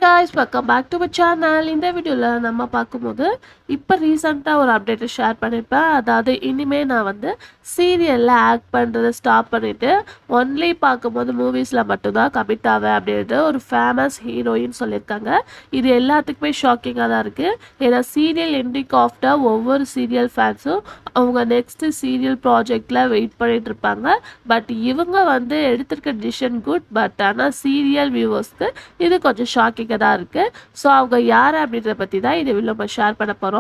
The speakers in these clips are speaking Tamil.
Guys, welcome back to my channel. இந்த வீடியோல நம்ம பார்க்கும்போது இப்போ ரீசெண்டா ஒரு அப்டேட் ஷேர் பண்ணிருப்பேன். அதாவது இனிமே நான் வந்து சீரியல்ல ஆக்ட் பண்றத ஸ்டாப் பண்ணிட்டு ஒன்லி பார்க்கும்போது மூவிஸ்ல மட்டும் தான் கமிட் ஆவேன் அப்படினு ஒரு ஃபேமஸ் ஹீரோயின் சொல்லிருக்காங்க. இது எல்லாத்துக்குமே ஷாக்கிங்கா தான் இருக்கு. ஏன்னா சீரியல் எண்டிங் ஆஃப்டர் ஒவ்வொரு சீரியல் ஃபேன்ஸும் அவங்க நெக்ஸ்ட் சீரியல் ப்ராஜெக்ட்ல வெயிட் பண்ணிட்டு இருப்பாங்க. பட் இவங்க வந்து எடுத்திருக்க டிசிஷன் குட். பட் ஆனா சீரியல் வியூவர்ஸ்க்கு இது கொஞ்சம் ஷாக்கிங்கா தான் இருக்கு. ஸோ அவங்க யார் அப்படின்றத பத்தி தான் இந்த வீடியோ நம்ம ஷேர் பண்ண போறோம்.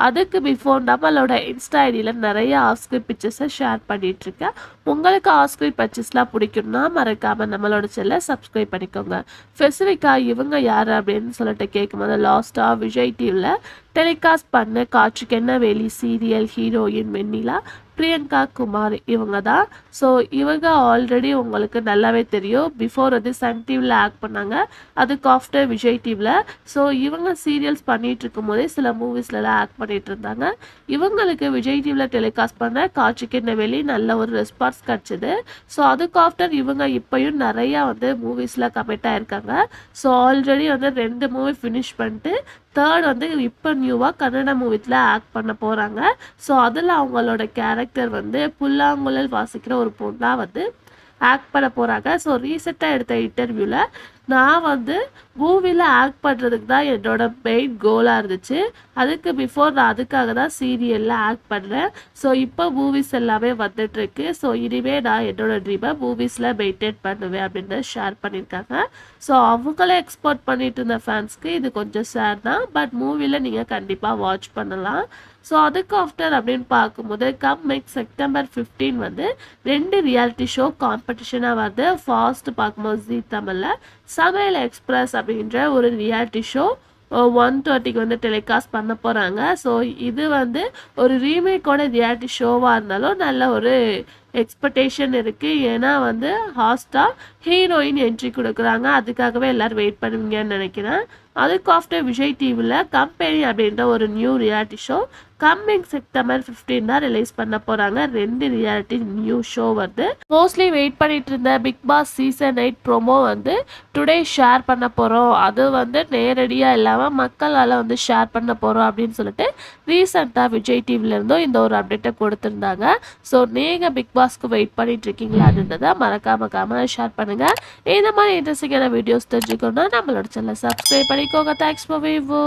அதுக்கு பிஃபோர் நம்மளோட இன்ஸ்டா ஐடியில நிறைய ஆஃப் ஸ்கிரீன் பிக்சர்ஸை ஷேர் பண்ணிட்டு இருக்கேன். உங்களுக்கு ஆஃப் ஸ்கிரீன் பிக்சர்ஸ்லாம் பிடிக்கும்னா மறக்காம நம்மளோட சேனலை சப்ஸ்கிரைப் பண்ணிக்கோங்க. ஸ்பெசிஃபிக்கா இவங்க யார் அப்படின்னு சொல்லிட்டு கேட்கும்போது லாஸ்டா விஜய் டிவில டெலிகாஸ்ட் பண்ண காற்றுக்கு என்ன வேலி சீரியல் ஹீரோயின் வெண்ணிலா பிரியங்கா குமார் இவங்க தான். ஸோ இவங்க ஆல்ரெடி உங்களுக்கு நல்லாவே தெரியும். பிஃபோர் வந்து சன் டிவியில் ஆக்ட் பண்ணாங்க, அதுக்கு ஆஃப்டர் விஜய் டிவியில். ஸோ இவங்க சீரியல்ஸ் பண்ணிட்டு இருக்கும் போதே சில மூவிஸ்லாம் ஆக்ட் பண்ணிட்டு இருந்தாங்க. இவங்களுக்கு விஜய் டிவியில் டெலிகாஸ்ட் பண்ண காற்றுக்கு என்ன வேலி நல்ல ஒரு ரெஸ்பான்ஸ் கிடச்சிது. ஸோ அதுக்கு ஆஃப்டர் இவங்க இப்போயும் நிறையா வந்து மூவிஸில் கமிட் ஆயிருக்காங்க. ஸோ ஆல்ரெடி வந்து 2 மூவி ஃபினிஷ் பண்ணிட்டு தேர்ட் வந்து இப்போ நியூவாக கன்னட மூவிஸில் ஆக்ட் பண்ண போகிறாங்க. ஸோ அதில் அவங்களோட கேரக்டர் வந்து புல்லாங்குழல் வாசிக்கிற ஒரு பொண்ணாக வந்து ஆக்ட் பண்ண போகிறாங்க. ஸோ ரீசெண்டாக எடுத்த இன்டர்வியூவில் நான் வந்து மூவியில் ஆக்ட் பண்ணுறதுக்கு தான் என்னோட மெயின் கோலாக இருந்துச்சு. அதுக்கு பிஃபோர் நான் அதுக்காக தான் சீரியலில் ஆக்ட் பண்ணுறேன். ஸோ இப்போ மூவிஸ் எல்லாமே வந்துட்டுருக்கு. ஸோ இனிமேல் நான் என்னோட ட்ரீமை மூவிஸில் மெயின்டைன் பண்ணுவேன் அப்படின்னு ஷேர் பண்ணியிருக்காங்க. ஸோ அவங்களே எக்ஸ்போர்ட் பண்ணிட்டு இருந்த ஃபேன்ஸ்க்கு இது கொஞ்சம் சேர் தான். பட் மூவியில் நீங்கள் கண்டிப்பாக வாட்ச் பண்ணலாம். ஸோ அதுக்கு ஆஃப்டர் அப்படின்னு பார்க்கும்போது கம்மிங் செப்டம்பர் 15 வந்து 2 ரியாலிட்டி ஷோ காம்படிஷனாக வருது. ஃபாஸ்ட் பார்க்கும்போது ஜீ தமிழில் சமையல் எக்ஸ்பிரஸ் அப்படின்ற ஒரு ரியாலிட்டி ஷோ 1:30 வந்து டெலிகாஸ்ட் பண்ண போகிறாங்க. ஸோ இது வந்து ஒரு ரீமேக்கோட ரியாலிட்டி ஷோவாக இருந்தாலும் நல்ல ஒரு எக்ஸ்பெக்டேஷன் இருக்குது. ஏன்னா வந்து ஹாஸ்டா ஹீரோயின் என்ட்ரி கொடுக்குறாங்க. அதுக்காகவே எல்லோரும் வெயிட் பண்ணுவீங்கன்னு நினைக்கிறேன். அதுக்கு ஆஃப்டர் விஜய் டிவியில் கம்பெனி அப்படின்ற ஒரு new reality show coming September 15 தான் ரிலீஸ் பண்ண போகிறாங்க. 2 ரியாலிட்டி நியூ ஷோ வருது. மோஸ்ட்லி வெயிட் பண்ணிட்டு இருந்த பிக் பாஸ் சீசன் 8 ப்ரோமோ வந்து டுடே ஷேர் பண்ண போகிறோம். அது வந்து நேரடியாக இல்லாமல் மக்களால் வந்து ஷேர் பண்ண போகிறோம் அப்படின்னு சொல்லிட்டு ரீசெண்டாக விஜய் டிவிலேருந்தும் இந்த ஒரு அப்டேட்டை கொடுத்துருந்தாங்க. ஸோ நீங்கள் பிக் பாஸ்க்கு வெயிட் பண்ணிட்டு இருக்கீங்களா அப்படின்றத மறக்காம ஷேர் பண்ணுங்கள். இந்த மாதிரி இன்ட்ரெஸ்டிங்கான வீடியோஸ் தெரிஞ்சுக்கணும்னா நம்மளோட சேனலை சப்ஸ்கிரைப் பண்ணிக்கோங்க. Thanks for view.